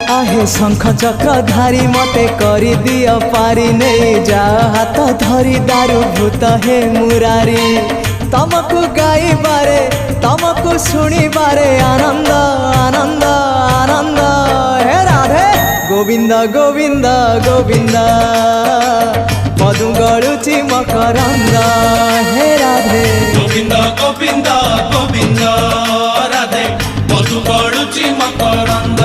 आहे शंख चक्र धारी मते करी दियो पारी नहीं जा हाथ धरी दारू भूत हे मुरारी तमको गाई बारे तमको सुनी बारे आनंद आनंद आनंद हे राधे गोविंद गोविंद गोविंद मधु गलुची मकरंद हे राधे गोविंद गोविंद गोविंद राधे मधु गलुची मकरंद।